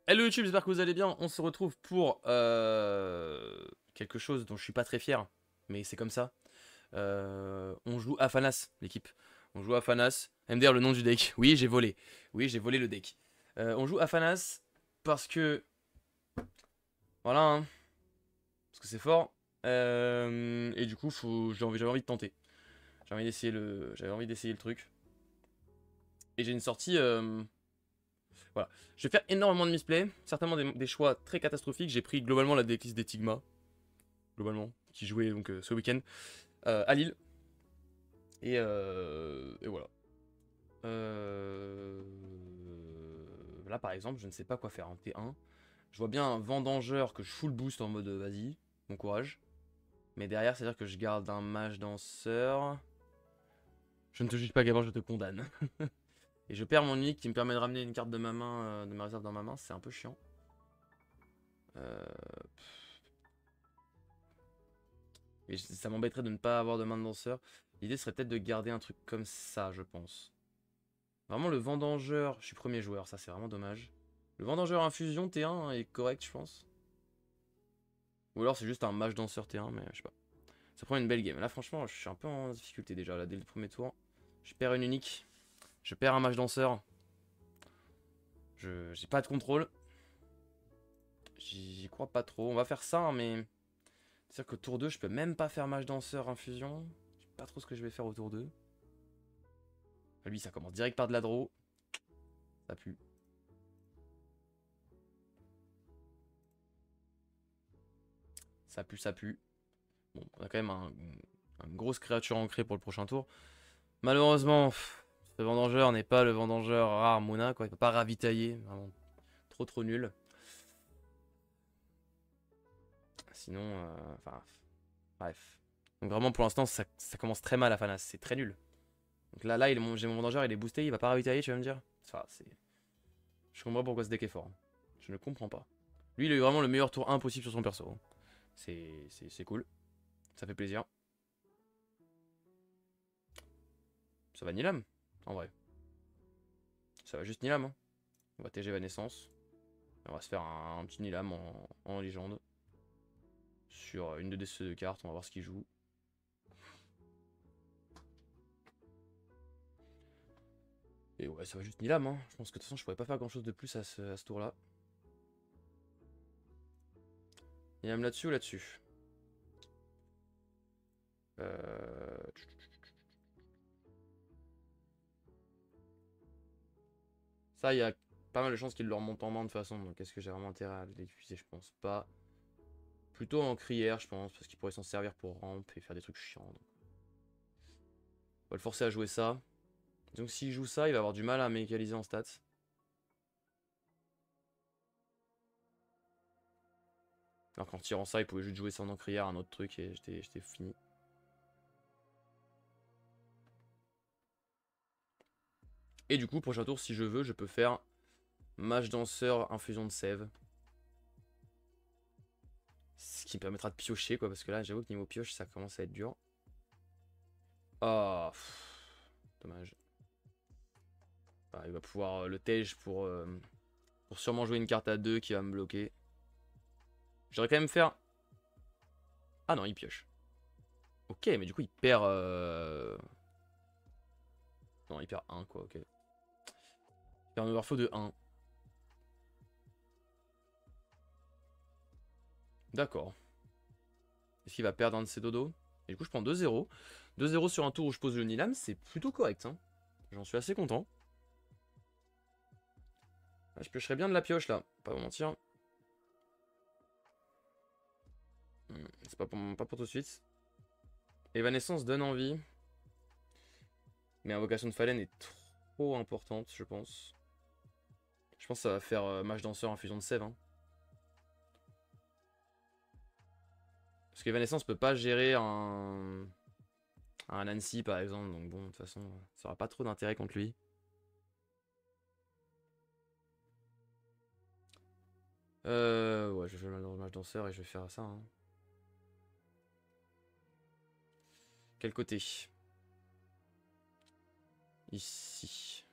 Hello YouTube, j'espère que vous allez bien. On se retrouve pour quelque chose dont je suis pas très fier, mais c'est comme ça. On joue Afanas, l'équipe. On joue Afanas. MDR, le nom du deck. Oui, j'ai volé. Oui, j'ai volé le deck. On joue Afanas parce que... Voilà, hein, parce que c'est fort. Et du coup, j'avais envie de tenter. J'avais envie d'essayer le truc. Et j'ai une sortie... Voilà. Je vais faire énormément de misplay. Certainement des choix très catastrophiques. J'ai pris globalement la decklist des Tigma. Globalement, qui jouait donc ce week-end à Lille. Et voilà. Là par exemple, je ne sais pas quoi faire en T1. Je vois bien un vendangeur que je full boost en mode vas-y, bon courage. Mais derrière, c'est-à-dire que je garde un mage danseur. Je ne te juge pas, Gabin, je te condamne. Et je perds mon unique qui me permet de ramener une carte de ma main, de ma réserve dans ma main, c'est un peu chiant. Euh... Et ça m'embêterait de ne pas avoir de main de danseur. L'idée serait peut-être de garder un truc comme ça, je pense. Vraiment, le vendangeur, je suis premier joueur, ça c'est vraiment dommage. Le vendangeur infusion T1 est correct, je pense. Ou alors c'est juste un mage danseur T1, mais je sais pas. Ça prend une belle game. Là, franchement, je suis un peu en difficulté déjà, là, dès le premier tour. Je perds une unique. Je perds un mage danseur. J'ai pas de contrôle. J'y crois pas trop. On va faire ça, hein, mais... C'est-à-dire que tour 2, je peux même pas faire mage danseur infusion. Je sais pas trop ce que je vais faire au tour 2. Lui, ça commence direct par de la draw. Ça pue. Ça pue, ça pue. Bon, on a quand même une grosse créature ancrée pour le prochain tour. Malheureusement, ce vendangeur n'est pas le vendangeur rare Mona, quoi. Il peut pas ravitailler. Vraiment trop nul. Sinon, enfin, bref. Donc vraiment, pour l'instant, ça commence très mal à Fanas. C'est très nul. Donc là j'ai mon vendangeur, il est boosté, il va pas ravitailler, tu vas me dire. Enfin, c'est... Je comprends pas pourquoi ce deck est fort. Je ne comprends pas. Lui, il a eu vraiment le meilleur tour 1 possible sur son perso. C'est cool. Ça fait plaisir. Ça va Nilam, en vrai. Ça va juste Nilam. Hein. On va TG Evanescence. On va se faire un petit Nilam en légende. Sur une de ces deux cartes, on va voir ce qu'il joue. Et ouais, ça va juste Nilam. Hein. Je pense que de toute façon, je pourrais pas faire grand chose de plus à ce tour-là. Nilam là-dessus ou là-dessus Ça, il y a pas mal de chances qu'il le remonte en main de toute façon. Donc est-ce que j'ai vraiment intérêt à l'épuiser? Je pense pas. Plutôt en crière, je pense, parce qu'il pourrait s'en servir pour ramp et faire des trucs chiants. Donc. On va le forcer à jouer ça. Donc s'il joue ça, il va avoir du mal à mécaniser en stats. Alors qu'en tirant ça, il pouvait juste jouer ça en crière, un autre truc, et j'étais fini. Et du coup, prochain tour, si je veux, je peux faire mage danseur, infusion de sève. Ce qui me permettra de piocher, quoi, parce que là, j'avoue que niveau pioche, ça commence à être dur. Ah, dommage. Bah, il va pouvoir le tège pour sûrement jouer une carte à 2 qui va me bloquer. J'aurais quand même faire... Ah non, il pioche. Ok, mais du coup, il perd... Non, il perd 1, quoi, ok. Il perd un overflow de 1. D'accord. Est-ce qu'il va perdre un de ses dodos? Et du coup, je prends 2-0. 2-0 sur un tour où je pose le Nilam, c'est plutôt correct. Hein. J'en suis assez content. Ah, je piocherais bien de la pioche, là. Pas vous mentir. C'est pas pour tout de suite. Evanescence donne envie. Mais Invocation de Fallen est trop importante, je pense. Je pense que ça va faire mage danseur infusion de sève. Hein. Parce qu'Evanescence peut pas gérer un Nancy, par exemple. Donc bon, de toute façon, ça aura pas trop d'intérêt contre lui. Ouais, je vais faire le mage danseur et je vais faire ça. Hein. Quel côté? Ici.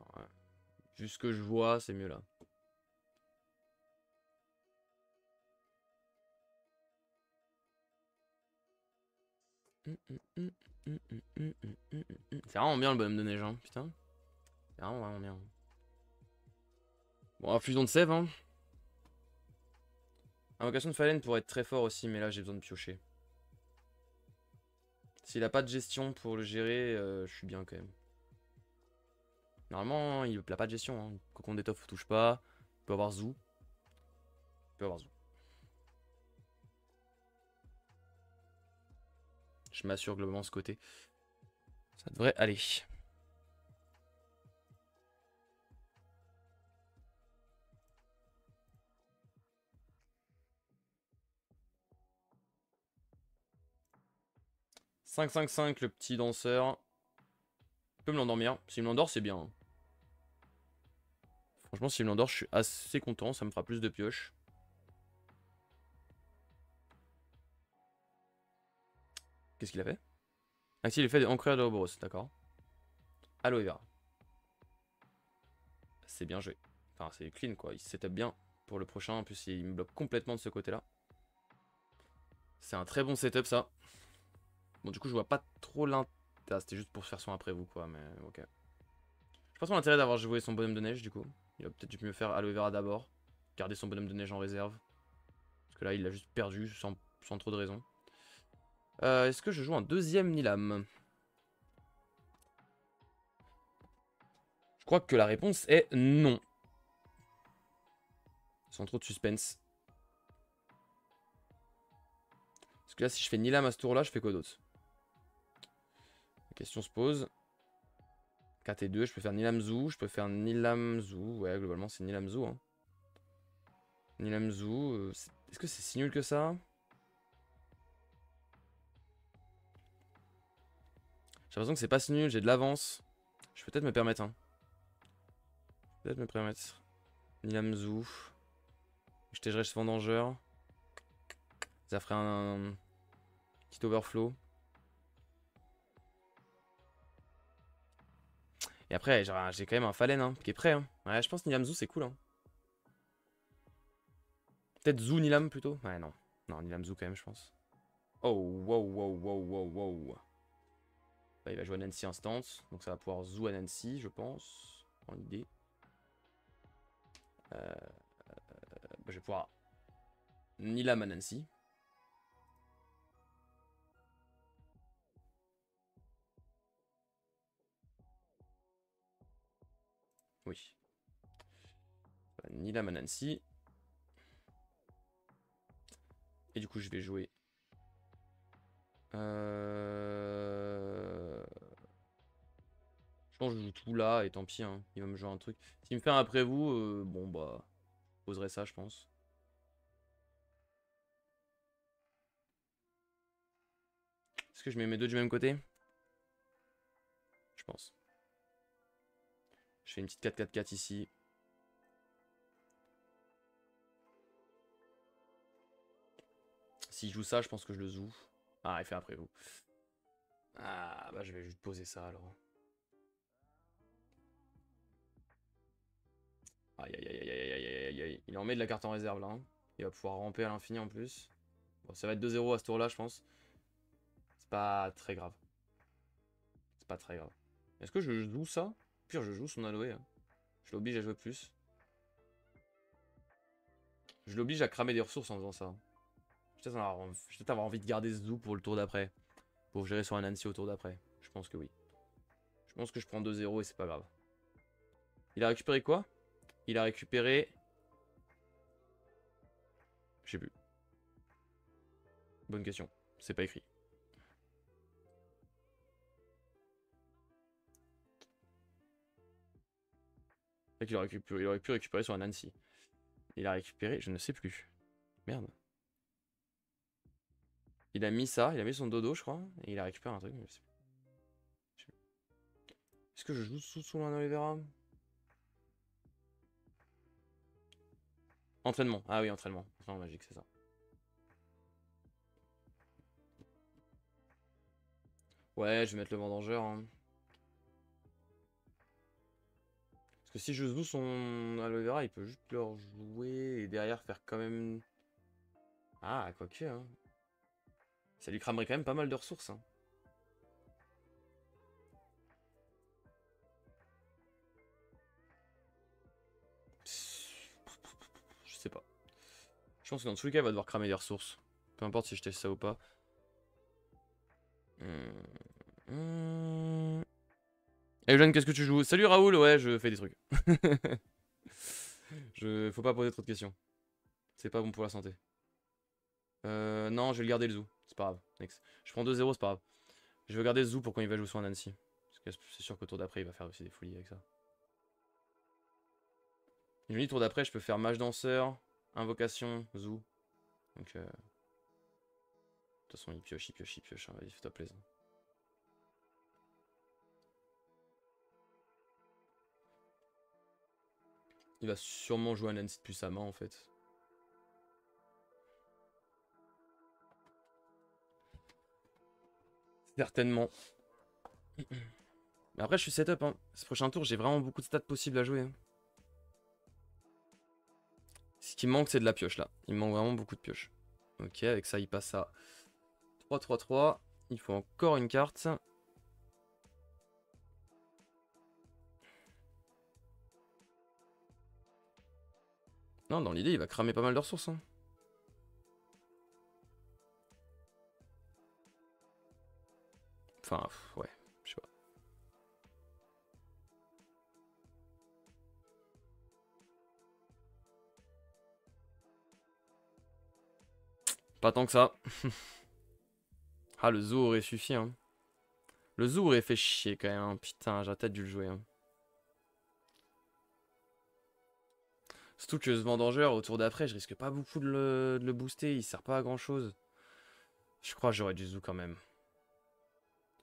Ouais. Vu ce que je vois, c'est mieux là. C'est vraiment bien le bonhomme de neige, hein, putain. C'est vraiment bien. Bon, infusion de sève, hein. Invocation de Fallen pourrait être très fort aussi, mais là j'ai besoin de piocher. S'il a pas de gestion pour le gérer, je suis bien quand même. Normalement, il n'a pas de gestion. Hein. Cocon d'étoffe, touche pas. Il peut avoir Zou. Il peut avoir Zou. Je m'assure globalement ce côté. Ça devrait aller. « 5-5-5, le petit danseur. Il peut me l'endormir. S'il me l'endort, c'est bien. Hein. Franchement, s'il me l'endort, je suis assez content. Ça me fera plus de pioches. Qu'est-ce qu'il a fait? Active l'effet d'encreur de Ouroboros, d'accord. Aloe Vera. C'est bien joué. Enfin, c'est clean quoi. Il se setup bien pour le prochain. En plus, il me bloque complètement de ce côté-là. C'est un très bon setup, ça. Bon, du coup, je vois pas trop l'intérêt. Ah, c'était juste pour faire son après vous, quoi. Mais ok. Je pense pas l'intérêt d'avoir joué son bonhomme de neige, du coup. Il a peut-être dû mieux faire Aloe Vera d'abord. Garder son bonhomme de neige en réserve. Parce que là, il l'a juste perdu sans trop de raison. Est-ce que je joue un deuxième Nilam? Je crois que la réponse est non. Sans trop de suspense. Parce que là, si je fais Nilam à ce tour-là, je fais quoi d'autre? La question se pose. 4 et 2, je peux faire Nilam Zou, je peux faire Nilam Zou. Ouais, globalement, c'est Nilam Zou. Hein. Nilam Zou, est-ce que c'est si nul que ça? J'ai l'impression que c'est pas si nul, j'ai de l'avance. Je peux peut-être me permettre. Hein. Peut-être me permettre. Nilam Zou. Je tégerai ce vendangeur. Ça ferait un petit overflow. Et après, j'ai quand même un Fallen hein, qui est prêt. Hein. Ouais, je pense Nilam Zou c'est cool. Hein. Peut-être Zou Nilam plutôt. Ouais, non. Non, Nilam Zou quand même, je pense. Oh, wow, wow, wow, wow, wow. Bah, il va jouer à Nancy instant. Donc ça va pouvoir Zou à Nancy, je pense. En idée. Bah, je vais pouvoir Nilam à Nancy. Oui. Nilam à Nancy. Et du coup, je vais jouer. Je pense que je joue tout là et tant pis. Hein. Il va me jouer un truc. S'il me fait un après vous, bon bah. Je poserai ça, je pense. Est-ce que je mets mes deux du même côté? Je pense. Je fais une petite 4-4-4 ici. S'il joue ça, je pense que je le zoue. Ah, il fait après vous. Ah, bah je vais juste poser ça alors. Aïe aïe aïe aïe aïe aïe aïe aïe. Il en met de la carte en réserve là. Hein. Il va pouvoir ramper à l'infini en plus. Bon, ça va être 2-0 à ce tour là, je pense. C'est pas très grave. C'est pas très grave. Est-ce que je joue ça? Pire, je joue son aloe. Hein. Je l'oblige à jouer plus. Je l'oblige à cramer des ressources en faisant ça. Je vais peut-être avoir envie de garder ce zoo pour le tour d'après. Pour gérer sur un Nancy au tour d'après. Je pense que oui. Je pense que je prends 2-0 et c'est pas grave. Il a récupéré quoi? Il a récupéré... Je sais plus. Bonne question. C'est pas écrit. C'est vrai qu'il aurait pu récupérer sur un Nancy. Il a récupéré... Je ne sais plus. Merde. Il a mis ça. Il a mis son dodo, je crois. Et il a récupéré un truc. Mais je sais plus. Est-ce que je joue sous son aloe vera? Entraînement. Ah oui, entraînement. Entraînement magique, c'est ça. Ouais, je vais mettre le vendangeur. Hein. Parce que si je joue son aloe vera, il peut juste le rejouer et derrière faire quand même... Ah, quoique, hein. Ça lui cramerait quand même pas mal de ressources. Hein. Je pense que dans tous les cas, il va devoir cramer des ressources. Peu importe si je teste ça ou pas. Eh Jeanne, qu'est-ce que tu joues? Salut Raoul, ouais, je fais des trucs. Faut pas poser trop de questions. C'est pas bon pour la santé. Non, je vais le garder le zoo. C'est pas grave. Next. Je prends 2-0, c'est pas grave. Je vais garder le zoo pour quand il va jouer sur un Nancy. Parce que c'est sûr qu'au tour d'après, il va faire aussi des folies avec ça. Je me dis, tour d'après, je peux faire mage danseur, invocation, zoo. Donc, de toute façon, il pioche, il pioche, il pioche. Hein. Vas-y, fais-toi plaisir. Il va sûrement jouer un Nancy depuis sa main, en fait. Certainement. Mais après, je suis setup. Hein. Ce prochain tour, j'ai vraiment beaucoup de stats possibles à jouer. Hein. Ce qui me manque, c'est de la pioche, là. Il me manque vraiment beaucoup de pioche. Ok, avec ça, il passe à 3-3-3. Il faut encore une carte. Non, dans l'idée, il va cramer pas mal de ressources. Hein. Enfin, ouais, je sais pas. Pas tant que ça. Ah, le zoo aurait suffi. Hein. Le zoo aurait fait chier quand même. Hein. Putain, j'aurais peut-être dû le jouer. Hein. Surtout que ce vendangeur, au tour d'après, je risque pas beaucoup de le booster. Il sert pas à grand chose. Je crois que j'aurais du zoo quand même.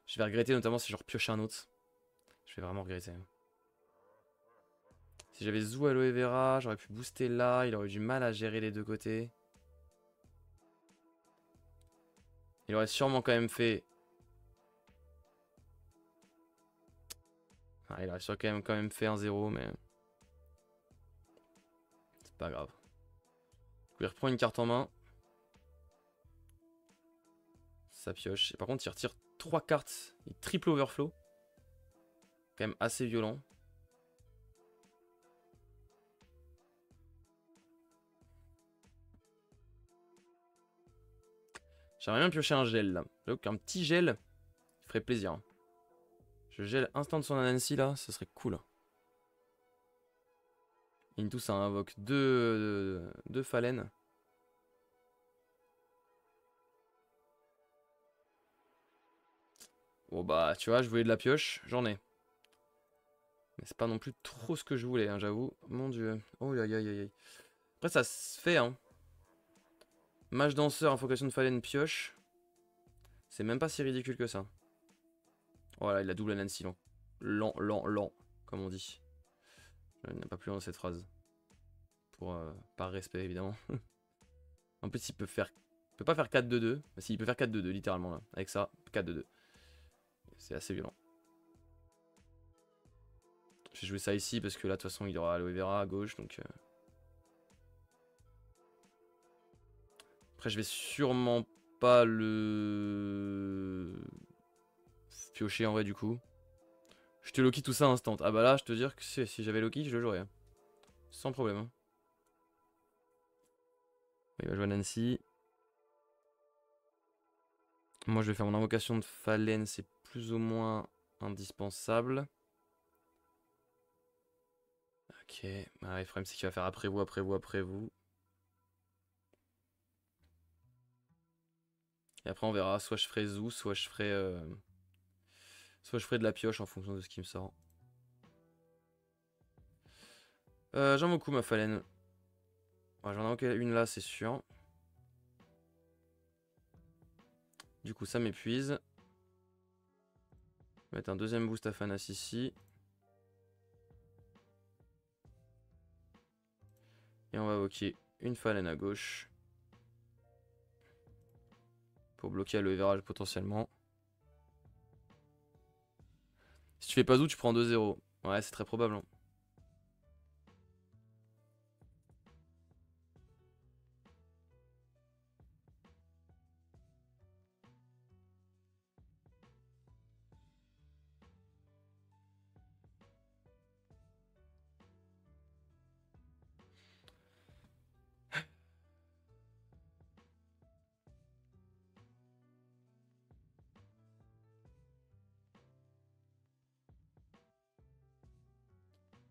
Je vais regretter notamment si je repioche un autre. Je vais vraiment regretter. Hein. Si j'avais zoo aloe vera, j'aurais pu booster là. Il aurait eu du mal à gérer les deux côtés. Il aurait sûrement quand même fait... Ah, il aurait sûrement quand même fait un 0, mais... C'est pas grave. Il reprend une carte en main. Ça pioche. Et par contre, il retire 3 cartes. Il triple overflow. Quand même assez violent. J'aimerais bien piocher un gel là. J'avoue qu'un petit gel ferait plaisir. Je gèle instant de son Anansi là, ce serait cool. Into ça invoque deux phalènes. Bon bah tu vois, je voulais de la pioche, j'en ai. Mais c'est pas non plus trop ce que je voulais, hein, j'avoue. Mon dieu. Oh aïe aïe aïe aïe. Après ça se fait hein. Mage danseur, invocation de phalène, pioche. C'est même pas si ridicule que ça. Voilà, il a double Anansi lent. Lent, lent, lent, comme on dit. Je n'ai pas plus loin de cette phrase. Par respect évidemment. En plus il peut faire... Il peut pas faire 4-2-2. Mais si, il peut faire 4-2-2 littéralement là. Avec ça, 4-2-2. C'est assez violent. Je vais jouer ça ici parce que là de toute façon il aura aloe vera à gauche donc... Après je vais sûrement pas le... piocher en vrai du coup. Je te Loki tout ça instant. Ah bah là je te dire que si j'avais Loki je le jouerais. Hein. Sans problème. Hein. Il va jouer Nancy. Moi je vais faire mon invocation de phalène, c'est plus ou moins indispensable. Ok, bah, le problème c'est qu'il va faire après vous, après vous, après vous. Et après on verra, soit je ferai Zoo, soit je ferai de la pioche en fonction de ce qui me sort. J'en beaucoup ma phalène. Ouais, j'en ai une là c'est sûr. Du coup ça m'épuise. On va mettre un deuxième boost à Fanas ici. Et on va invoquer une phalène à gauche. Pour bloquer le verrage potentiellement. Si tu fais pas Zoo, tu prends 2-0. Ouais, c'est très probable. Hein.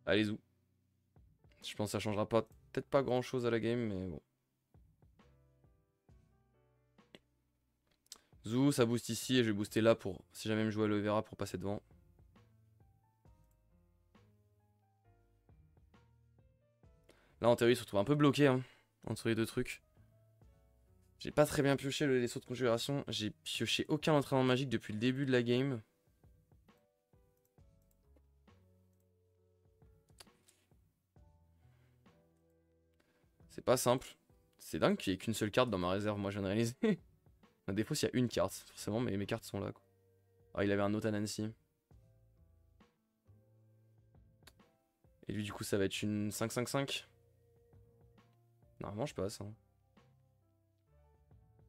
Allez, Zou. Je pense que ça changera pas, peut-être pas grand chose à la game, mais bon. Zou, ça booste ici et je vais booster là pour si jamais me jouer aloe vera pour passer devant. Là en théorie il se retrouve un peu bloqué hein, entre les deux trucs. J'ai pas très bien pioché les sauts de conjuration. J'ai pioché aucun entraînement magique depuis le début de la game. C'est pas simple. C'est dingue qu'il n'y ait qu'une seule carte dans ma réserve, moi je viens de réaliser. À défaut s'il y a une carte, forcément, mais mes cartes sont là quoi. Ah il avait un autre à Nancy. Et lui du coup ça va être une 5-5-5. Normalement je passe. Hein.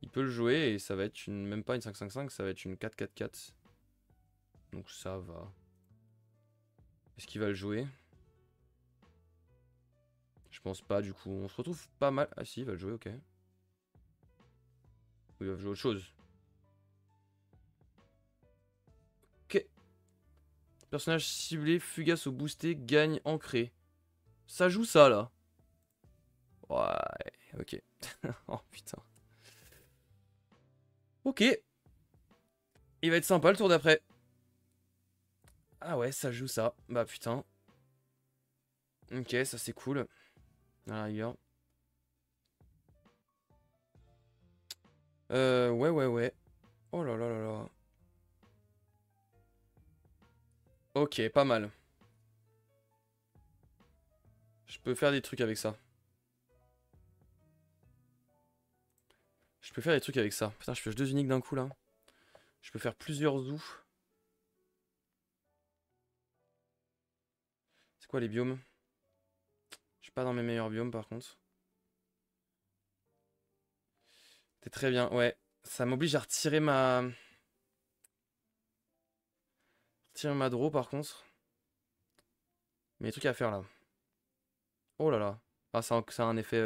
Il peut le jouer et ça va être une, même pas une 5-5-5, ça va être une 4-4-4. Donc ça va. Est-ce qu'il va le jouer? Je pense pas du coup. On se retrouve pas mal. Ah si, il va le jouer, ok. Ou il va jouer autre chose. Ok. Personnage ciblé, fugace ou boosté, gagne ancré. Ça joue ça là. Ouais, ok. Oh putain. Ok. Il va être sympa le tour d'après. Ah ouais, ça joue ça. Bah putain. Ok, ça c'est cool. À la rigueur. Ouais. Oh là là là là. Ok, pas mal. Je peux faire des trucs avec ça. Je peux faire des trucs avec ça. Putain, je pioche deux uniques d'un coup là. Je peux faire plusieurs zoos. C'est quoi les biomes? Je suis pas dans mes meilleurs biomes par contre. C'est très bien, ouais. Ça m'oblige à retirer ma... Retirer ma draw par contre. Mais il y a des trucs à faire là. Oh là là. Ah, ça a un effet...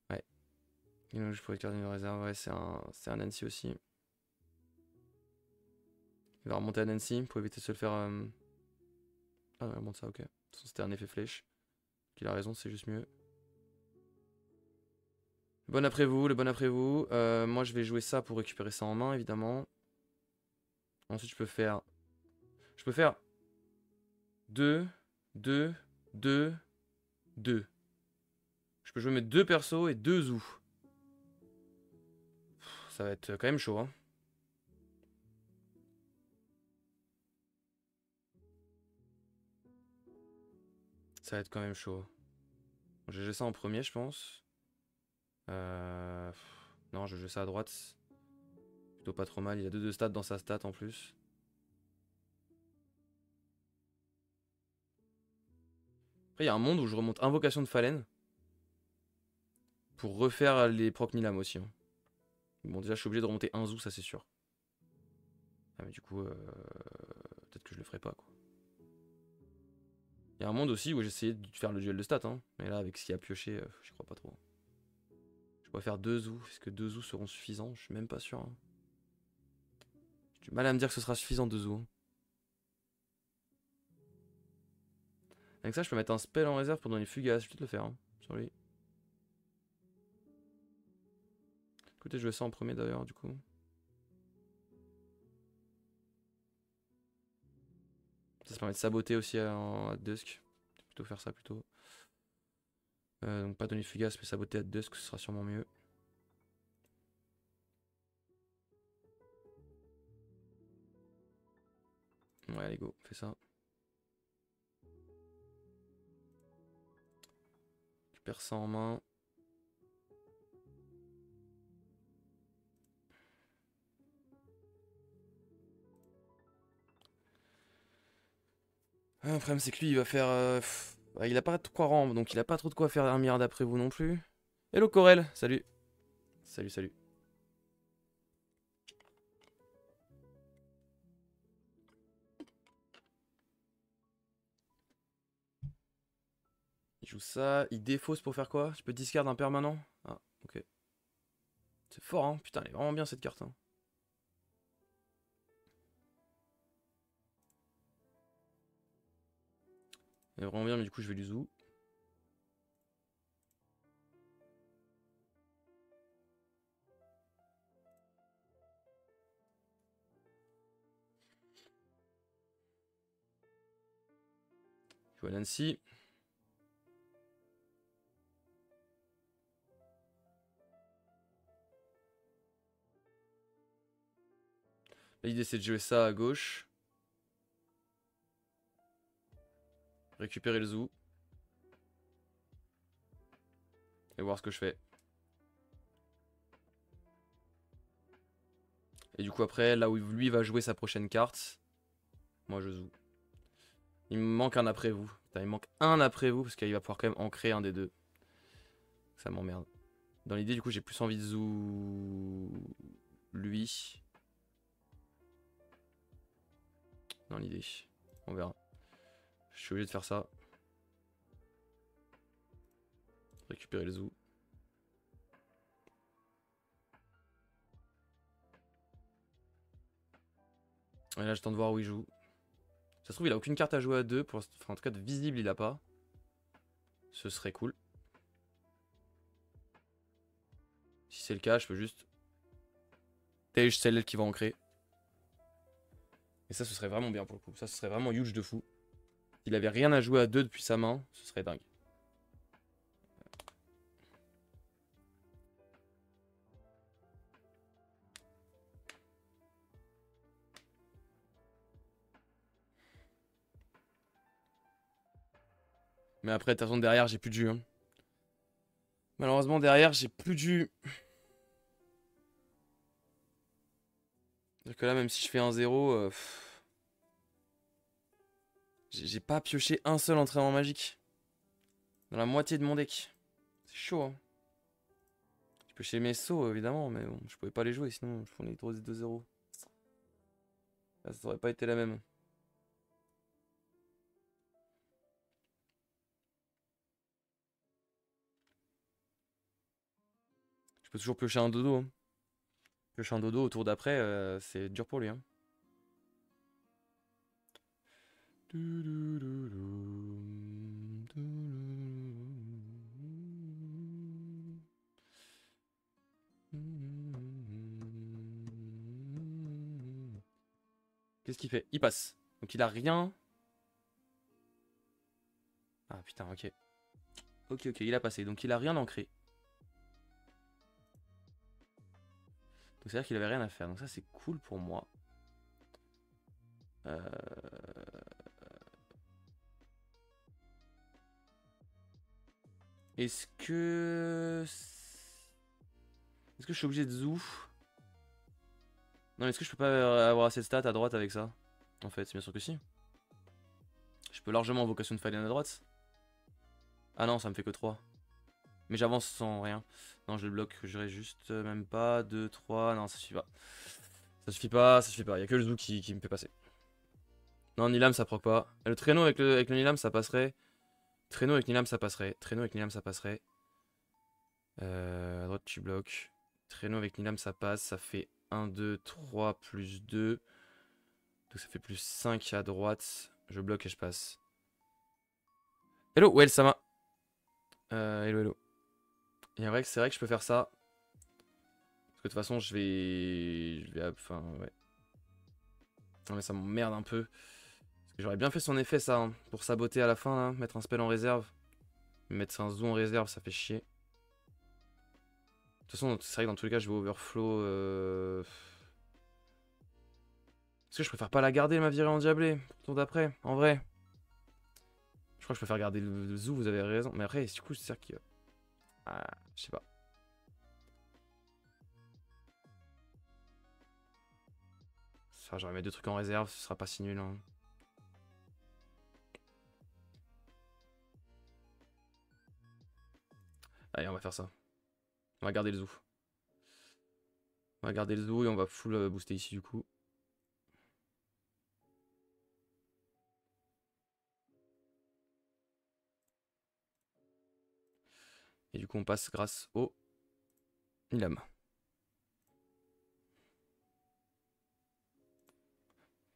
Ouais. Je pourrais garder une réserve. Ouais, c'est un Nancy aussi. Il va remonter à Nancy pour éviter de se le faire... Ah, il remonte ça, ok. C'était un effet flèche. Il a raison, c'est juste mieux. Bon après vous, le bon après vous. Moi, je vais jouer ça pour récupérer ça en main, évidemment. Ensuite, je peux faire... Je peux faire 2, 2, 2, 2. Je peux jouer mes deux persos et deux zoos. Ça va être quand même chaud, hein. Ça va être quand même chaud. Je vais jouer ça en premier, je pense. Non, je vais jouer ça à droite. Plutôt pas trop mal. Il a deux stats dans sa stat en plus. Après, il y a un monde où je remonte Invocation de Fallen. Pour refaire les proc Nilam aussi. Hein. Bon, déjà, je suis obligé de remonter un zoo, ça c'est sûr. Ah, mais du coup, peut-être que je le ferai pas, quoi. Il y a un monde aussi où j'essayais de faire le duel de stats. Hein. Mais là, avec ce qu'il y a pioché, j'y crois pas trop. Je pourrais faire deux zoos. Est-ce que deux zoos seront suffisants? Je suis même pas sûr. Hein. J'ai du mal à me dire que ce sera suffisant deux zoos. Hein. Avec ça, je peux mettre un spell en réserve pour donner fugace. Je vais peut-être le faire hein, sur lui. Écoutez, je vais ça en premier d'ailleurs, du coup. Ça permet de saboter aussi à Dusk. Plutôt faire ça plutôt. Donc pas donner fugace, mais saboter à Dusk, ce sera sûrement mieux. Ouais, allez, go, fais ça. Tu perds ça en main. Le problème, c'est que lui, il va faire. Il a pas de quoi rendre, donc il a pas trop de quoi faire un milliard d'après vous non plus. Hello Corel, salut. Salut. Il joue ça, il défausse pour faire quoi? Je peux discard un permanent? Ah, ok. C'est fort, hein. Putain, elle est vraiment bien cette carte. Hein. est vraiment bien, mais du coup je vais lui zoo. Je vois Nancy. L'idée c'est de jouer ça à gauche. Récupérer le zoo. Et voir ce que je fais. Et du coup après, là où lui va jouer sa prochaine carte, moi je zoo. Il me manque un après vous. Putain, il me manque un après vous parce qu'il va pouvoir quand même ancrer un des deux. Ça m'emmerde. Dans l'idée du coup j'ai plus envie de zoo lui. Dans l'idée. On verra. Je suis obligé de faire ça. Récupérer le zoo. Et là j'attends de voir où il joue. Ça se trouve il a aucune carte à jouer à deux. Enfin en tout cas de visible il a pas. Ce serait cool. Si c'est le cas je peux juste Tage celle qui va ancrer. Et ça ce serait vraiment bien pour le coup. Ça ce serait vraiment huge de fou. S'il avait rien à jouer à deux depuis sa main, ce serait dingue. Mais après, de toute façon, derrière, j'ai plus de jus. Hein. Malheureusement, derrière, j'ai plus de jus. C'est-à-dire que là, même si je fais un 0, j'ai pas pioché un seul entraînement magique. Dans la moitié de mon deck. C'est chaud, hein. Je piochais mes sauts, évidemment, mais bon, je pouvais pas les jouer, sinon je prenais trop 2-0. Là, ça aurait pas été la même. Je peux toujours piocher un dodo. Hein. Piocher un dodo au tour d'après, c'est dur pour lui. Hein. Qu'est-ce qu'il fait? Il passe. Donc il a rien. Ah putain, ok. Ok, il a passé. Donc il a rien ancré. Donc c'est-à-dire qu'il avait rien à faire. Donc ça c'est cool pour moi. Euh... Est-ce que... Est-ce que je suis obligé de zoo? Non, est-ce que je peux pas avoir assez de stats à droite avec ça? En fait, c'est bien sûr que si. Je peux largement Vocation de Fallen à droite. Ah non, ça me fait que 3. Mais j'avance sans rien. Non, je le bloque, j'aurais juste même pas. 2, 3, non, ça suffit pas. Ça suffit pas, ça suffit pas. Il y a que le zoo qui me fait passer. Non, Nilam, ça proc pas. Le traîneau avec le Nilam, ça passerait. Traîneau avec Nilam, ça passerait. Traîneau avec Nilam, ça passerait. À droite, tu bloques. Traîneau avec Nilam, ça passe. Ça fait 1, 2, 3, plus 2. Donc ça fait plus 5 à droite. Je bloque et je passe. Hello, ouais, Sama. Hello, hello. Et c'est vrai que je peux faire ça. Parce que de toute façon, enfin, ouais. Non, mais ça m'emmerde un peu. Parce que j'aurais bien fait son effet, ça. Hein, pour saboter à la fin, là. Mettre un spell en réserve. Mettre un zoo en réserve, ça fait chier. De toute façon, c'est vrai que dans tous les cas, je vais overflow. Est-ce que je préfère pas la garder, ma virée endiablée, pour le tour d'après, en vrai? Je crois que je préfère garder le zoo, vous avez raison. Mais après, du coup, c'est sûr que... Ah, je sais pas. Enfin, j'aurais mis 2 trucs en réserve, ce sera pas si nul. Hein. Allez, on va faire ça. On va garder le zoo. On va garder le zoo et on va full booster ici, du coup. Et du coup, on passe grâce au Nilam.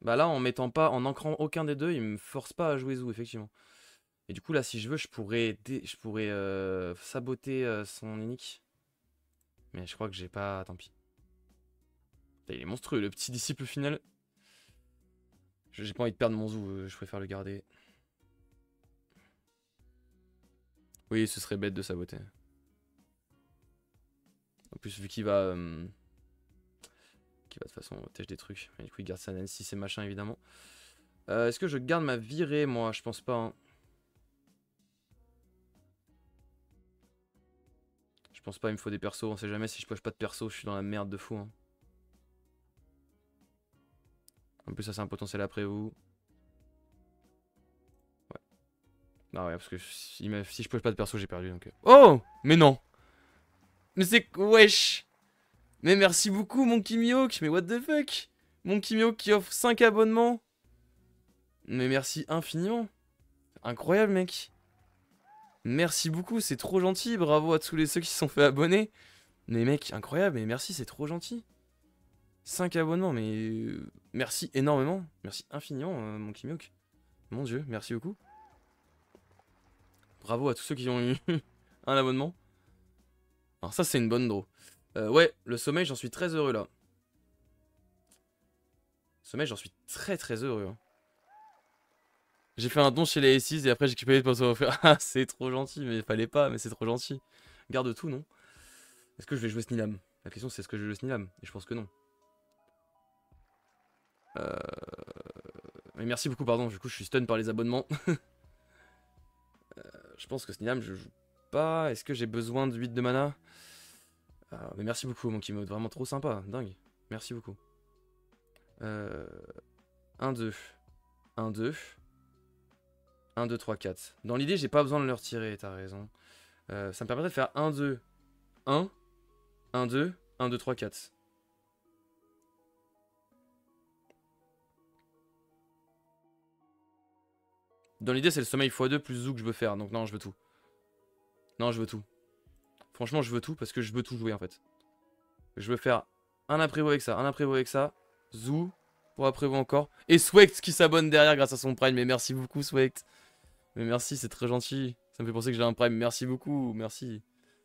Bah là, en mettant pas, en ancrant aucun des deux, il me force pas à jouer zoo, effectivement. Et du coup, là, si je veux, je pourrais saboter son unique. Mais je crois que j'ai pas... Tant pis. Putain, il est monstrueux, le petit disciple final. J'ai pas envie de perdre mon zoo, je préfère le garder. Oui, ce serait bête de saboter. En plus, vu qu'il va... Qui va de toute façon tèche des trucs. Et du coup, il garde sa Nancy, ses machins, évidemment. Est-ce que je garde ma virée, moi? Je pense pas, hein. Je pense pas, il me faut des persos. On sait jamais si je poche pas de perso, je suis dans la merde de fou, hein. En plus, ça, c'est un potentiel après vous. Ouais. Non, ouais, parce que si je poche pas de perso, j'ai perdu, donc... Oh! Mais non! Mais c'est... Wesh! Mais merci beaucoup, mon Kimihawk! Mais what the fuck? Mon Kimihawk qui offre 5 abonnements! Mais merci infiniment! Incroyable, mec! Merci beaucoup, c'est trop gentil, bravo à tous ceux qui se sont fait abonner. Mais mec, incroyable, mais merci, c'est trop gentil. 5 abonnements, mais merci énormément. Merci infiniment, mon Kimihawk. Mon dieu, merci beaucoup. Bravo à tous ceux qui ont eu un abonnement. Alors ça, c'est une bonne draw. Ouais, le sommeil, j'en suis très heureux là. Sommeil, j'en suis très très heureux. Hein. J'ai fait un don chez les A6 et après j'ai récupéré pour se refaire. Ah, c'est trop gentil, mais fallait pas, mais c'est trop gentil. Garde tout, non? Est-ce que je vais jouer Snilam? La question c'est est-ce que je vais jouer Snilam? Et je pense que non. Mais merci beaucoup, pardon, du coup je suis stun par les abonnements. Je pense que Snilam je joue pas. Est-ce que j'ai besoin de 8 de mana? Mais merci beaucoup, mon Kimo, vraiment trop sympa, dingue. Merci beaucoup. 1, 2. 1, 2. 1, 2, 3, 4. Dans l'idée, j'ai pas besoin de le retirer, t'as raison. Ça me permettrait de faire 1, 2, 1, 1, 2, 1, 2, 3, 4. Dans l'idée, c'est le sommeil x2 plus zoo que je veux faire, donc non, je veux tout. Non, je veux tout. Franchement, je veux tout parce que je veux tout jouer en fait. Je veux faire un après-vous avec ça, un après-vous avec ça, zoo, pour après-vous encore. Et Swect qui s'abonne derrière grâce à son prime, mais merci beaucoup Swect. Mais merci, c'est très gentil. Ça me fait penser que j'ai un prime, merci beaucoup, merci.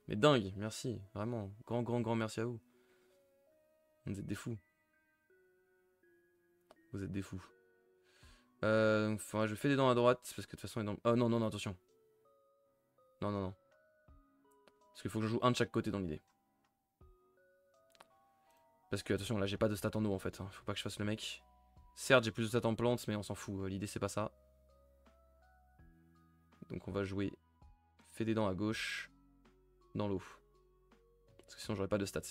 Mais dingue, merci, vraiment. Grand merci à vous. Vous êtes des fous. Vous êtes des fous. Enfin, je fais des dents à droite, parce que de toute façon les dents... Oh non, attention. Non. Parce qu'il faut que je joue un de chaque côté dans l'idée. Parce que, attention, là j'ai pas de stats en eau en fait. Hein. Faut pas que je fasse le mec. Certes, j'ai plus de stats en plantes, mais on s'en fout. L'idée c'est pas ça. Donc on va jouer... Fait des dents à gauche. Dans l'eau. Parce que sinon j'aurais pas de stats.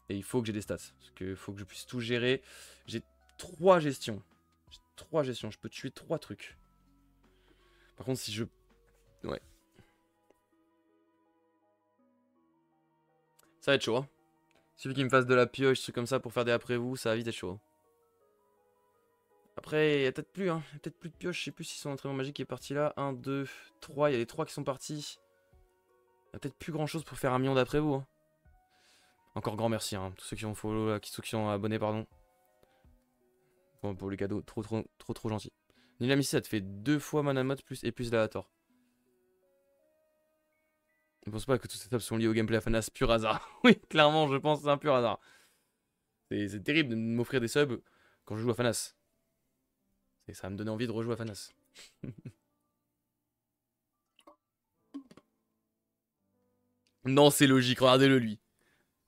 Et il faut que j'ai des stats. Parce qu'il faut que je puisse tout gérer. J'ai 3 gestions. Je peux tuer 3 trucs. Par contre, si je... Ouais. Ça va être chaud, hein. Il suffit qu'il me fasse de la pioche, trucs comme ça pour faire des après-vous, ça va vite être chaud. Après, il y a peut-être plus, hein. Il y a peut-être plus de pioche, je sais plus si son entraînement magique est parti là. 1, 2, 3, il y a les 3 qui sont partis. Il y a peut-être plus grand chose pour faire un million d'après-vous. Hein. Encore grand merci, hein. Tous ceux qui ont follow là, tous ceux qui sont abonnés, pardon. Bon, pour le cadeau, trop gentil. Nilam ici, ça te fait 2 fois mana mode plus et plus l'ator. Je pense pas que toutes ces tables sont liées au gameplay Afanas pur hasard. Oui, clairement, je pense que c'est un pur hasard. C'est terrible de m'offrir des subs quand je joue à Fanas. Et ça va me donner envie de rejouer à Fanas. Non, c'est logique, regardez-le lui.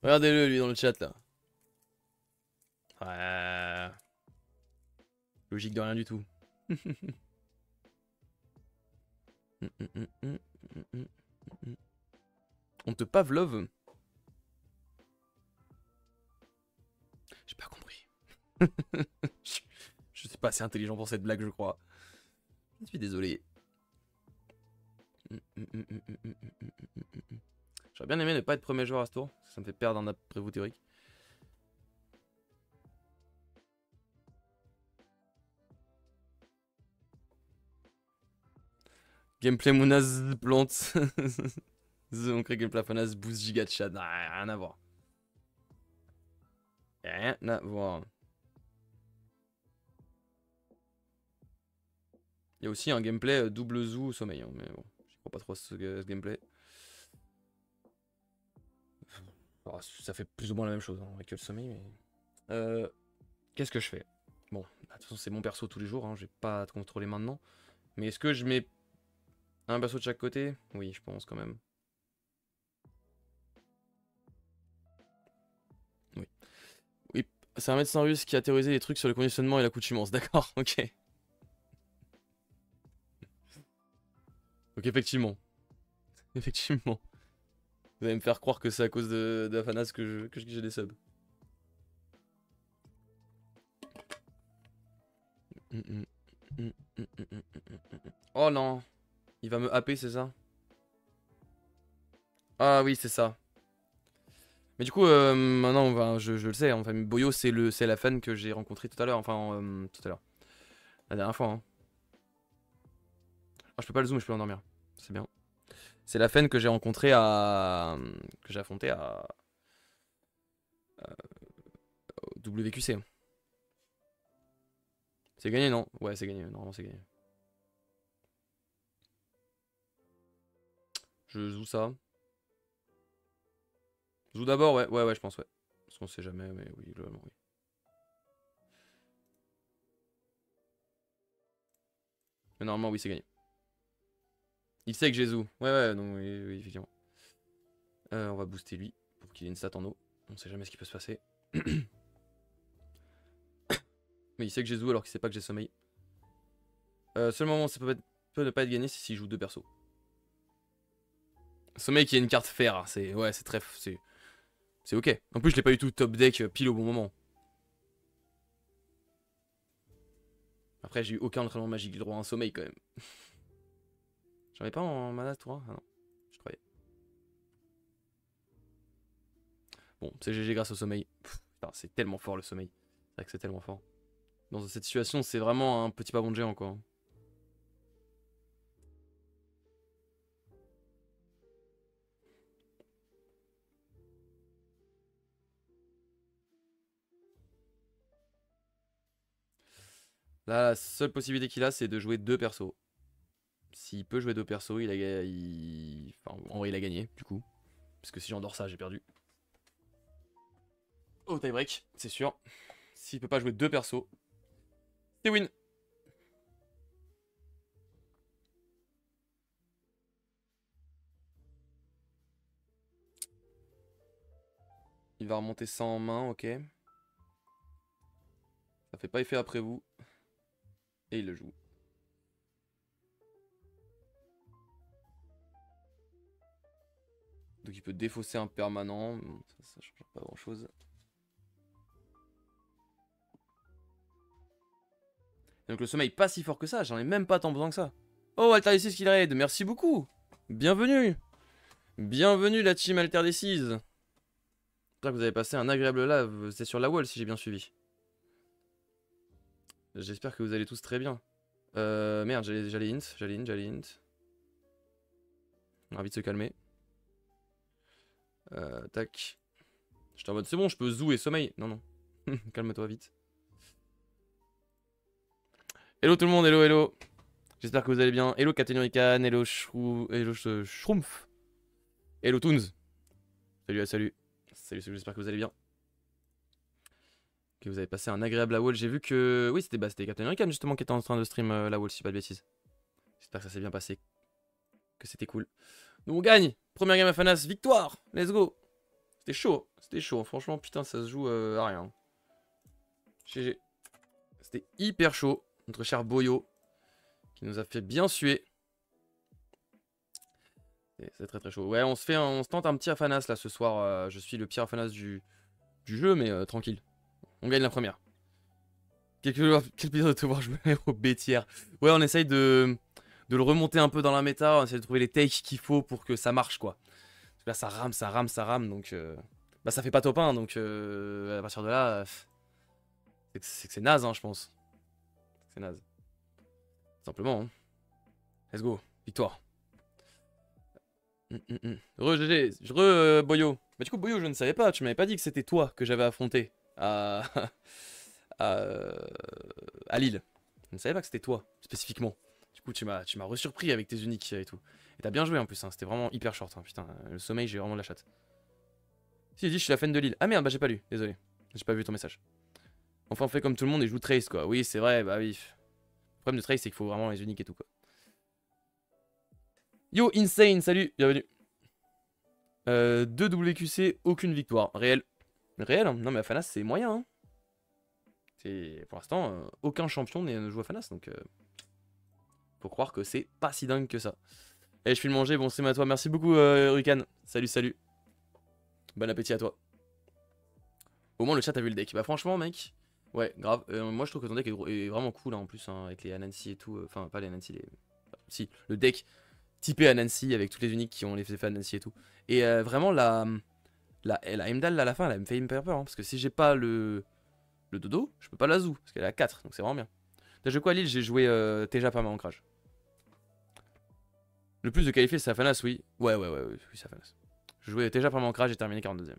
Regardez-le lui dans le chat là. Ouais. Logique de rien du tout. On te pavlove. J'ai pas compris. Je suis pas assez intelligent pour cette blague, je crois. Je suis désolé. J'aurais bien aimé ne pas être premier joueur à ce tour. Ça me fait perdre un après-vous théorique. Gameplay Mounaz plante. On crée Gameplay Fanas boost giga de chat. Rien à voir. Rien à voir. Il y a aussi un gameplay double zoo sommeil, hein, mais bon, je crois pas trop à ce gameplay. Alors, ça fait plus ou moins la même chose hein, avec le sommeil, mais... Qu'est-ce que je fais? Bon, de toute façon c'est mon perso tous les jours, hein, je vais pas à te contrôler maintenant. Mais est-ce que je mets un perso de chaque côté? Oui, je pense quand même. Oui. Oui, c'est un médecin russe qui a théorisé les trucs sur le conditionnement et l'accoutumance, d'accord, ok. Donc effectivement. Effectivement. Vous allez me faire croire que c'est à cause de Afanas que j'ai des subs. Oh non. Il va me happer, c'est ça? Ah oui, c'est ça. Mais du coup, maintenant, enfin, je le sais, enfin, Boyo, c'est la fan que j'ai rencontrée tout à l'heure, enfin, tout à l'heure. La dernière fois, hein. Ah, je peux pas le zoom, je peux l'endormir. C'est bien. C'est la fan que j'ai rencontrée à... que j'ai affrontée à... au WQC. C'est gagné, non? Ouais, c'est gagné, normalement c'est gagné. Je joue ça. Je joue d'abord, ouais, ouais, je pense, ouais. Parce qu'on sait jamais, mais oui, globalement, oui. Mais normalement, oui, c'est gagné. Il sait que j'ai Zou. Ouais, ouais, non, oui, oui, effectivement. On va booster lui, pour qu'il ait une stat en eau. On sait jamais ce qui peut se passer. Mais il sait que j'ai Zou alors qu'il sait pas que j'ai sommeil. Seul moment où ça peut ne pas être gagné, c'est s'il joue deux persos. Sommeil qui a une carte fer, c'est... Ouais, c'est très... C'est ok. En plus, je l'ai pas eu tout top deck pile au bon moment. Après, j'ai eu aucun entraînement magique, j'ai le droit à un sommeil quand même. J'en ai pas en mana tour 1? Ah non, je croyais. Bon, c'est GG grâce au sommeil. C'est tellement fort le sommeil. C'est vrai que c'est tellement fort. Dans cette situation, c'est vraiment un petit pas bon de géant quoi. Là, la seule possibilité qu'il a, c'est de jouer deux persos. S'il peut jouer deux persos, enfin, en vrai, il a gagné, du coup. Parce que si j'endors ça, j'ai perdu. Au tie break, c'est sûr. S'il peut pas jouer deux persos, c'est win. Il va remonter ça en main, ok. Ça fait pas effet après vous. Et il le joue. Donc il peut défausser un permanent. Ça change pas grand chose. Donc le sommeil pas si fort que ça, j'en ai même pas tant besoin que ça. Oh, Alter6 qui raid, merci beaucoup. Bienvenue. Bienvenue la team Alter6. J'espère que vous avez passé un agréable live. C'est sur la wall si j'ai bien suivi. J'espère que vous allez tous très bien. Merde, j'allais int. On va vite se calmer. Tac. J'étais en mode c'est bon, je peux zou et sommeil. Non, non. Calme-toi vite. Hello tout le monde, hello, hello. J'espère que vous allez bien. Hello Katenurikan, hello Shroomf. Hello Toons. Salut, salut. Salut, j'espère que vous allez bien. Que vous avez passé un agréable la wall. J'ai vu que... Oui, c'était Katenurikan justement qui était en train de stream la wall, si pas de bêtises. J'espère que ça s'est bien passé. Que c'était cool. Nous on gagne. Première game à Fanas, victoire. Let's go. C'était chaud. Franchement, putain, ça se joue à rien. GG. C'était hyper chaud. Notre cher Boyo, qui nous a fait bien suer. C'est très très chaud. Ouais, on se tente un petit Afanas là ce soir. Je suis le pire Afanas du jeu, mais tranquille. On gagne la première. Quel plaisir de te voir jouer au bêtière. Ouais, on essaye de le remonter un peu dans la méta. On essaye de trouver les takes qu'il faut pour que ça marche quoi. Parce que là, ça rame. Donc, bah, ça fait pas top 1. Donc, à partir de là, c'est que c'est naze, hein, je pense. C'est naze. Simplement. Hein. Let's go. Victoire. Boyo. Bah du coup Boyo, je ne savais pas, tu m'avais pas dit que c'était toi que j'avais affronté à... à Lille. Je ne savais pas que c'était toi, spécifiquement. coup, tu m'as resurpris avec tes uniques et tout. Et t'as bien joué en plus, hein. C'était vraiment hyper short. Hein. Putain, le sommeil, j'ai vraiment de la chatte. Si, il dit, je suis la fan de Lille. Ah merde, bah j'ai pas lu, désolé. J'ai pas vu ton message. Enfin, on fait comme tout le monde et joue Trace, quoi. Oui, c'est vrai, bah oui. Le problème de Trace, c'est qu'il faut vraiment les uniques et tout, quoi. Yo, Insane, salut, bienvenue. 2 WQC, aucune victoire. Réel. Réel, hein. Non, mais Afanas, c'est moyen, hein. Pour l'instant, aucun champion ne joue à Fanas, donc faut croire que c'est pas si dingue que ça. Et je file manger, bon c'est à toi, merci beaucoup Rukan. Salut, salut. Bon appétit à toi. Au moins le chat a vu le deck. Bah franchement mec, ouais grave, moi je trouve que ton deck est vraiment cool hein, en plus, hein, avec les Anansi et tout, enfin pas les Anansi, les... Si, le deck typé Anansi avec toutes les uniques qui ont les effets Anansi et tout. Et vraiment la Heimdall à la fin, elle me fait hyper peur, hein, parce que si j'ai pas le dodo, je peux pas la zoo, parce qu'elle est à 4, donc c'est vraiment bien. T'as joué quoi à Lille? J'ai joué Teja Perma Ancrage. Le plus de qualifiés c'est Afanas, oui. Ouais, c'est Afanas. Je jouais Teja Perma Ancrage, j'ai terminé 42ème.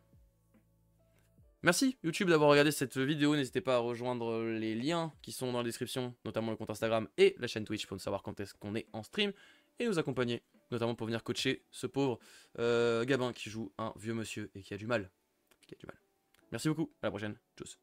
Merci YouTube d'avoir regardé cette vidéo, n'hésitez pas à rejoindre les liens qui sont dans la description, notamment le compte Instagram et la chaîne Twitch pour savoir quand est-ce qu'on est en stream et nous accompagner, notamment pour venir coacher ce pauvre Gabin qui joue un vieux monsieur et qui a du mal. Merci beaucoup, à la prochaine, tchuss.